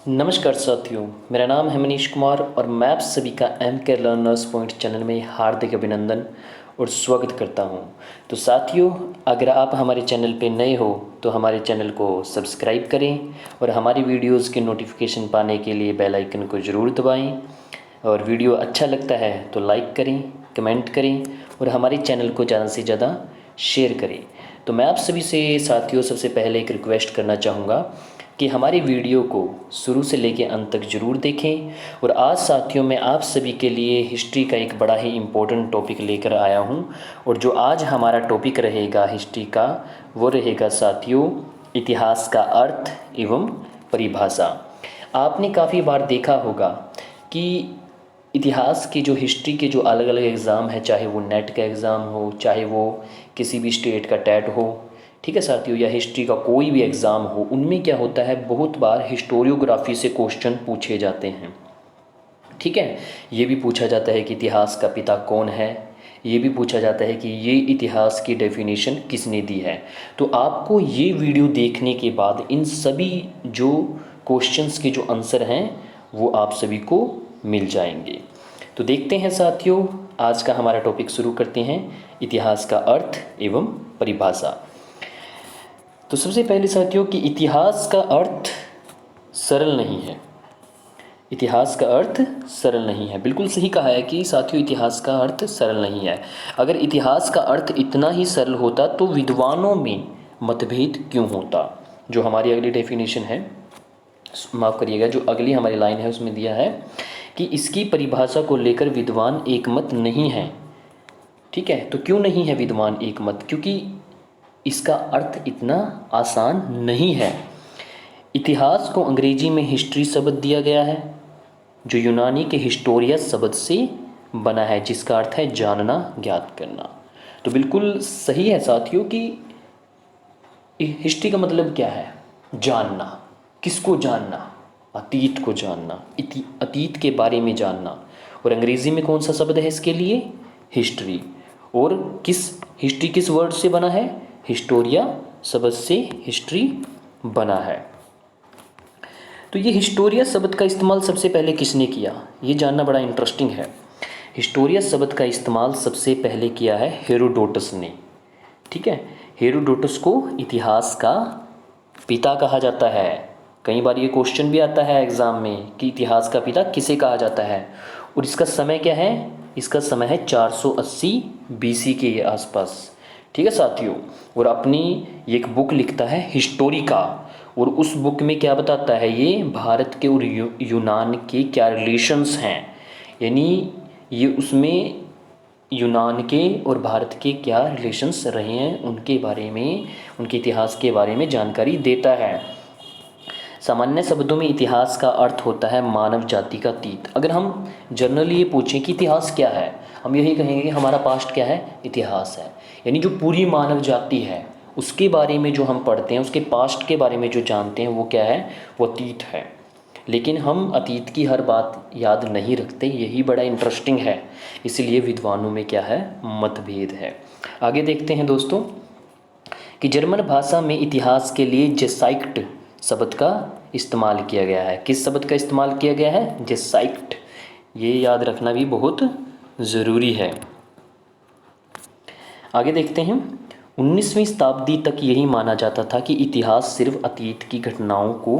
नमस्कार साथियों, मेरा नाम है मनीष कुमार और मैं आप सभी का एम के लर्नर्स पॉइंट चैनल में हार्दिक अभिनंदन और स्वागत करता हूं। तो साथियों, अगर आप हमारे चैनल पे नए हो तो हमारे चैनल को सब्सक्राइब करें और हमारी वीडियोस के नोटिफिकेशन पाने के लिए बेल आइकन को ज़रूर दबाएं। और वीडियो अच्छा लगता है तो लाइक करें, कमेंट करें और हमारे चैनल को ज़्यादा से ज़्यादा शेयर करें। तो मैं आप सभी से साथियों सबसे पहले एक रिक्वेस्ट करना चाहूँगा कि हमारी वीडियो को शुरू से लेकर अंत तक ज़रूर देखें। और आज साथियों मैं आप सभी के लिए हिस्ट्री का एक बड़ा ही इम्पोर्टेंट टॉपिक लेकर आया हूं। और जो आज हमारा टॉपिक रहेगा हिस्ट्री का, वो रहेगा साथियों इतिहास का अर्थ एवं परिभाषा। आपने काफ़ी बार देखा होगा कि इतिहास के जो हिस्ट्री के जो अलग अलग एग्ज़ाम है, चाहे वो नेट का एग्ज़ाम हो, चाहे वो किसी भी स्टेट का टेट हो, ठीक है साथियों, या हिस्ट्री का कोई भी एग्ज़ाम हो, उनमें क्या होता है बहुत बार हिस्टोरियोग्राफी से क्वेश्चन पूछे जाते हैं। ठीक है, ये भी पूछा जाता है कि इतिहास का पिता कौन है, ये भी पूछा जाता है कि ये इतिहास की डेफिनेशन किसने दी है। तो आपको ये वीडियो देखने के बाद इन सभी जो क्वेश्चंस के जो आंसर हैं वो आप सभी को मिल जाएंगे। तो देखते हैं साथियों, आज का हमारा टॉपिक शुरू करते हैं, इतिहास का अर्थ एवं परिभाषा। तो सबसे पहले साथियों कि इतिहास का अर्थ सरल नहीं है। इतिहास का अर्थ सरल नहीं है, बिल्कुल सही कहा है कि साथियों इतिहास का अर्थ सरल नहीं है। अगर इतिहास का अर्थ इतना ही सरल होता तो विद्वानों में मतभेद क्यों होता। जो हमारी अगली डेफिनेशन है, माफ़ करिएगा, जो अगली हमारी लाइन है उसमें दिया है कि इसकी परिभाषा को लेकर विद्वान एकमत नहीं है। ठीक है, तो क्यों नहीं है विद्वान एकमत? क्योंकि इसका अर्थ इतना आसान नहीं है। इतिहास को अंग्रेजी में हिस्ट्री शब्द दिया गया है, जो यूनानी के हिस्टोरिया शब्द से बना है, जिसका अर्थ है जानना, ज्ञात करना। तो बिल्कुल सही है साथियों कि हिस्ट्री का मतलब क्या है? जानना। किसको जानना? अतीत को जानना, अतीत के बारे में जानना। और अंग्रेजी में कौन सा शब्द है इसके लिए? हिस्ट्री। और हिस्ट्री किस वर्ड से बना है? हिस्टोरिया शब्द से हिस्ट्री बना है। तो ये हिस्टोरिया शब्द का इस्तेमाल सबसे पहले किसने किया, ये जानना बड़ा इंटरेस्टिंग है। हिस्टोरिया शब्द का इस्तेमाल सबसे पहले किया है हेरोडोटस ने। ठीक है, हेरोडोटस को इतिहास का पिता कहा जाता है। कई बार ये क्वेश्चन भी आता है एग्ज़ाम में कि इतिहास का पिता किसे कहा जाता है। और इसका समय क्या है? इसका समय है 480 बीसी के आसपास। ठीक है साथियों, और अपनी एक बुक लिखता है हिस्टोरिका। और उस बुक में क्या बताता है, ये भारत के और यूनान के क्या रिलेशंस हैं, यानी ये उसमें यूनान के और भारत के क्या रिलेशंस रहे हैं उनके बारे में, उनके इतिहास के बारे में जानकारी देता है। सामान्य शब्दों में इतिहास का अर्थ होता है मानव जाति का अतीत। अगर हम जनरली ये पूछें कि इतिहास क्या है, हम यही कहेंगे कि हमारा पास्ट क्या है? इतिहास है। यानी जो पूरी मानव जाति है उसके बारे में जो हम पढ़ते हैं, उसके पास्ट के बारे में जो जानते हैं, वो क्या है? वो अतीत है। लेकिन हम अतीत की हर बात याद नहीं रखते, यही बड़ा इंटरेस्टिंग है। इसलिए विद्वानों में क्या है? मतभेद है। आगे देखते हैं दोस्तों कि जर्मन भाषा में इतिहास के लिए जेसाइक्ट शब्द का इस्तेमाल किया गया है। किस शब्द का इस्तेमाल किया गया है? जेसाइक्ट। ये याद रखना भी बहुत ज़रूरी है। आगे देखते हैं, 19वीं शताब्दी तक यही माना जाता था कि इतिहास सिर्फ अतीत की घटनाओं को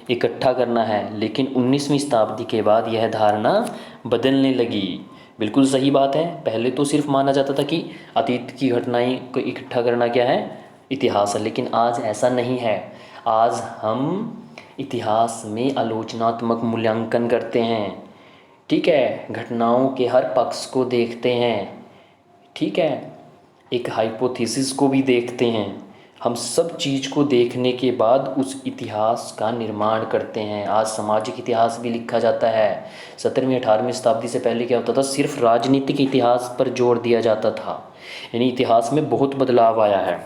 इकट्ठा करना है। लेकिन 19वीं शताब्दी के बाद यह धारणा बदलने लगी। बिल्कुल सही बात है, पहले तो सिर्फ माना जाता था कि अतीत की घटनाएं को इकट्ठा करना क्या है? इतिहास है। लेकिन आज ऐसा नहीं है। आज हम इतिहास में आलोचनात्मक मूल्यांकन करते हैं। ठीक है, घटनाओं के हर पक्ष को देखते हैं। ठीक है, एक हाइपोथेसिस को भी देखते हैं। हम सब चीज़ को देखने के बाद उस इतिहास का निर्माण करते हैं। आज सामाजिक इतिहास भी लिखा जाता है। 17वीं 18वीं शताब्दी से पहले क्या होता था? सिर्फ राजनीतिक इतिहास पर जोर दिया जाता था। यानी इतिहास में बहुत बदलाव आया है।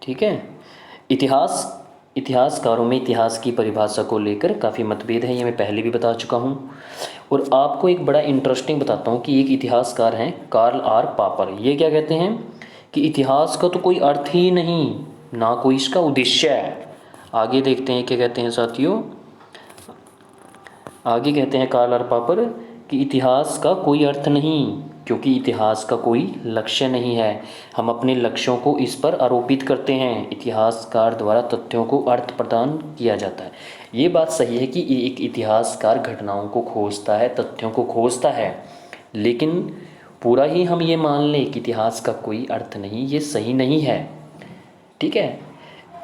ठीक है, इतिहासकारों में इतिहास की परिभाषा को लेकर काफ़ी मतभेद है, ये मैं पहले भी बता चुका हूँ। और आपको एक बड़ा इंटरेस्टिंग बताता हूँ कि एक इतिहासकार हैं कार्ल आर पापर। ये क्या कहते हैं कि इतिहास का तो कोई अर्थ ही नहीं, ना कोई इसका उद्देश्य है। आगे देखते हैं क्या कहते हैं साथियों। आगे कहते हैं कार्ल आर पॉपर कि इतिहास का कोई अर्थ नहीं, क्योंकि इतिहास का कोई लक्ष्य नहीं है। हम अपने लक्ष्यों को इस पर आरोपित करते हैं। इतिहासकार द्वारा तथ्यों को अर्थ प्रदान किया जाता है। ये बात सही है कि एक इतिहासकार घटनाओं को खोजता है, तथ्यों को खोजता है, लेकिन पूरा ही हम ये मान लें कि इतिहास का कोई अर्थ नहीं, ये सही नहीं है। ठीक है।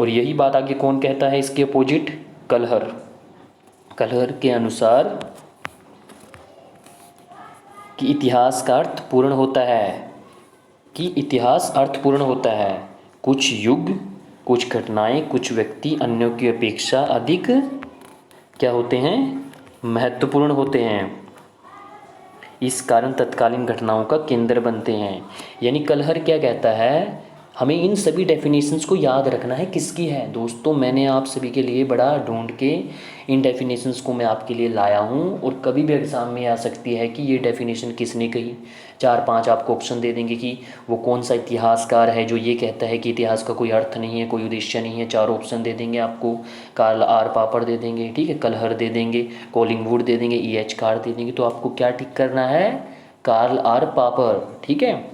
और यही बात आगे कौन कहता है इसके अपोजिट? कलहर। कलहर के अनुसार कि इतिहास का अर्थ पूर्ण होता है, कि इतिहास अर्थपूर्ण होता है। कुछ युग, कुछ घटनाएं, कुछ व्यक्ति अन्यों की अपेक्षा अधिक क्या होते हैं? महत्वपूर्ण होते हैं। इस कारण तत्कालीन घटनाओं का केंद्र बनते हैं। यानी कलहर क्या कहता है, हमें इन सभी डेफिनेशंस को याद रखना है किसकी है। दोस्तों मैंने आप सभी के लिए बड़ा ढूंढ के इन डेफिनेशंस को मैं आपके लिए लाया हूँ, और कभी भी एग्ज़ाम में आ सकती है कि ये डेफिनेशन किसने कही। 4-5 आपको ऑप्शन दे देंगे कि वो कौन सा इतिहासकार है जो ये कहता है कि इतिहास का कोई अर्थ नहीं है, कोई उद्देश्य नहीं है। 4 ऑप्शन दे देंगे आपको। कार्ल आर पॉपर दे देंगे, ठीक है, कलहर दे देंगे, कॉलिंगवुड दे देंगे, E.H. कार्र दे देंगे। तो आपको क्या टिक करना है? Karl R Popper. ठीक है।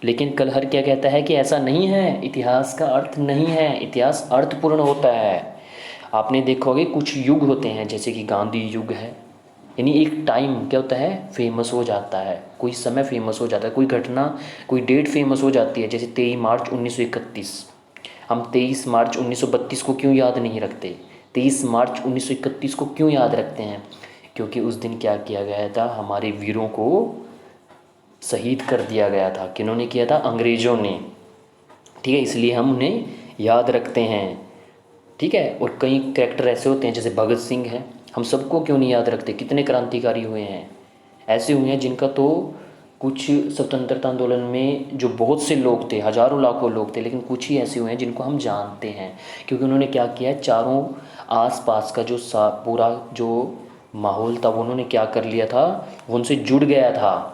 लेकिन कलहर क्या कहता है कि ऐसा नहीं है, इतिहास का अर्थ नहीं है, इतिहास अर्थपूर्ण होता है। आपने देखोगे कुछ युग होते हैं, जैसे कि गांधी युग है, यानी एक टाइम क्या होता है? फेमस हो जाता है, कोई समय फेमस हो जाता है, कोई घटना, कोई डेट फेमस हो जाती है। जैसे 23 मार्च 1931। हम 23 मार्च 1932 को क्यों याद नहीं रखते? 23 मार्च 1931 को क्यों याद रखते हैं? क्योंकि उस दिन क्या किया गया था? हमारे वीरों को शहीद कर दिया गया था। किन्होंने किया था? अंग्रेज़ों ने। ठीक है, इसलिए हम उन्हें याद रखते हैं। ठीक है। और कई कैरेक्टर ऐसे होते हैं जैसे भगत सिंह है, हम सबको क्यों नहीं याद रखते? कितने क्रांतिकारी हुए हैं, ऐसे हुए हैं जिनका तो कुछ स्वतंत्रता आंदोलन में जो बहुत से लोग थे, हज़ारों लाखों लोग थे, लेकिन कुछ ही ऐसे हुए हैं जिनको हम जानते हैं, क्योंकि उन्होंने क्या किया है? चारों आसपास का जो पूरा जो माहौल था वो उन्होंने क्या कर लिया था? वो उनसे जुड़ गया था,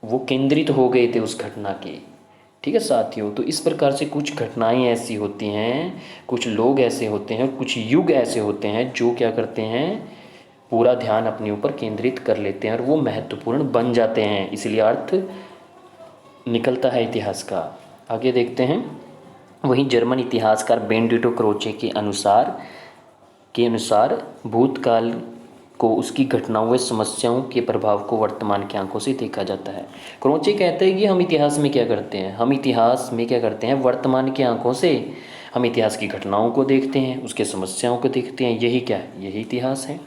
वो केंद्रित हो गए थे उस घटना के। ठीक है साथियों, तो इस प्रकार से कुछ घटनाएं ऐसी होती हैं, कुछ लोग ऐसे होते हैं, कुछ युग ऐसे होते हैं जो क्या करते हैं? पूरा ध्यान अपने ऊपर केंद्रित कर लेते हैं और वो महत्वपूर्ण बन जाते हैं, इसलिए अर्थ निकलता है इतिहास का। आगे देखते हैं। वहीं जर्मन इतिहासकार बेनेडिक्टो क्रोचे के अनुसार भूतकाल को उसकी घटनाओं व समस्याओं के प्रभाव को वर्तमान की आंखों से देखा जाता है। क्रोचे कहते हैं कि हम इतिहास में क्या करते हैं? हम इतिहास में क्या करते हैं? वर्तमान की आंखों से हम इतिहास की घटनाओं को देखते हैं, उसके समस्याओं को देखते हैं। यही क्या है? यही इतिहास है।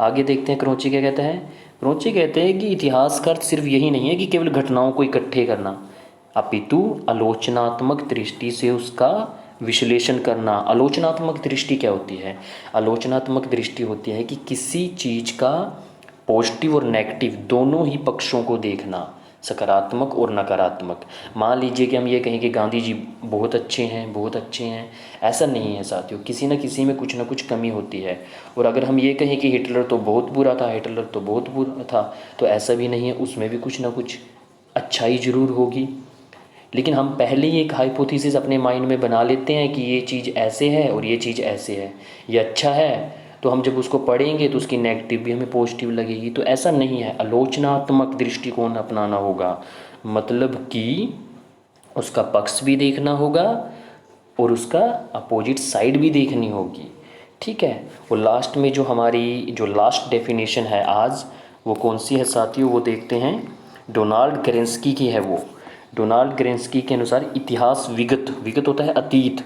आगे देखते हैं क्रोचे क्या कहता है। क्रोचे कहते हैं कि इतिहास का अर्थ सिर्फ यही नहीं है कि केवल घटनाओं को इकट्ठे करना, अपितु आलोचनात्मक दृष्टि से उसका विश्लेषण करना। आलोचनात्मक दृष्टि क्या होती है? आलोचनात्मक दृष्टि होती है कि किसी चीज़ का पॉजिटिव और नेगेटिव दोनों ही पक्षों को देखना, सकारात्मक और नकारात्मक। मान लीजिए कि हम ये कहें कि गांधी जी बहुत अच्छे हैं, बहुत अच्छे हैं, ऐसा नहीं है साथियों, किसी न किसी में कुछ ना कुछ कमी होती है। और अगर हम ये कहें कि हिटलर तो बहुत बुरा था, हिटलर तो बहुत बुरा था, तो ऐसा भी नहीं है, उसमें भी कुछ ना कुछ अच्छाई ज़रूर होगी। लेकिन हम पहले ही एक हाइपोथेसिस अपने माइंड में बना लेते हैं कि ये चीज़ ऐसे है और ये चीज़ ऐसे है, ये अच्छा है, तो हम जब उसको पढ़ेंगे तो उसकी नेगेटिव भी हमें पॉजिटिव लगेगी। तो ऐसा नहीं है, आलोचनात्मक दृष्टिकोण अपनाना होगा, मतलब कि उसका पक्ष भी देखना होगा और उसका अपोजिट साइड भी देखनी होगी। ठीक है। और लास्ट में जो हमारी जो लास्ट डेफिनेशन है आज, वो कौन सी है साथियों? वो देखते हैं, डोनाल्ड ग्रेंस्की की है वो। डोनाल्ड ग्रेंस्की के अनुसार इतिहास विगत होता है अतीत,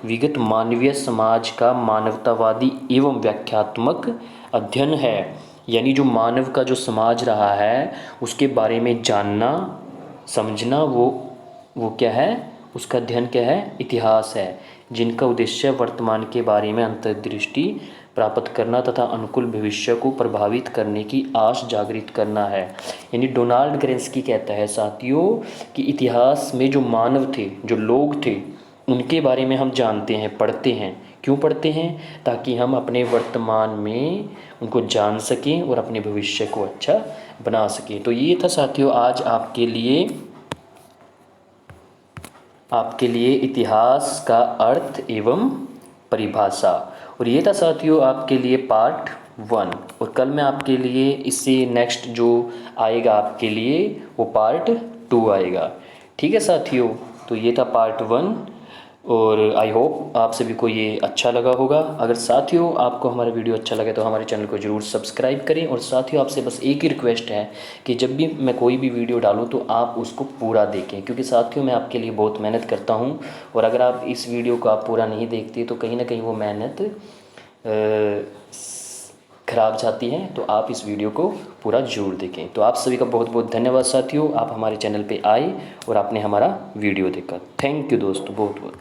विगत मानवीय समाज का मानवतावादी एवं व्याख्यात्मक अध्ययन है। यानी जो मानव का जो समाज रहा है उसके बारे में जानना, समझना, वो क्या है? उसका अध्ययन क्या है? इतिहास है, जिनका उद्देश्य वर्तमान के बारे में अंतर्दृष्टि प्राप्त करना तथा अनुकूल भविष्य को प्रभावित करने की आश जागृत करना है। यानी डोनाल्ड ग्रेंस्की कहता है साथियों कि इतिहास में जो मानव थे, जो लोग थे, उनके बारे में हम जानते हैं, पढ़ते हैं। क्यों पढ़ते हैं? ताकि हम अपने वर्तमान में उनको जान सकें और अपने भविष्य को अच्छा बना सकें। तो ये था साथियों आज आपके लिए इतिहास का अर्थ एवं परिभाषा। और ये था साथियों आपके लिए पार्ट 1, और कल मैं आपके लिए इससे नेक्स्ट जो आएगा आपके लिए वो पार्ट 2 आएगा। ठीक है साथियों, तो ये था पार्ट 1, और आई होप आप सभी को ये अच्छा लगा होगा। अगर साथियों आपको हमारा वीडियो अच्छा लगे तो हमारे चैनल को ज़रूर सब्सक्राइब करें। और साथियों आपसे बस एक ही रिक्वेस्ट है कि जब भी मैं कोई भी वीडियो डालूं तो आप उसको पूरा देखें, क्योंकि साथियों मैं आपके लिए बहुत मेहनत करता हूं, और अगर आप इस वीडियो को आप पूरा नहीं देखते तो कहीं ना कहीं वो मेहनत ख़राब जाती है। तो आप इस वीडियो को पूरा ज़रूर देखें। तो आप सभी का बहुत बहुत धन्यवाद साथियों, आप हमारे चैनल पे आए और आपने हमारा वीडियो देखा। थैंक यू दोस्तों, बहुत बहुत।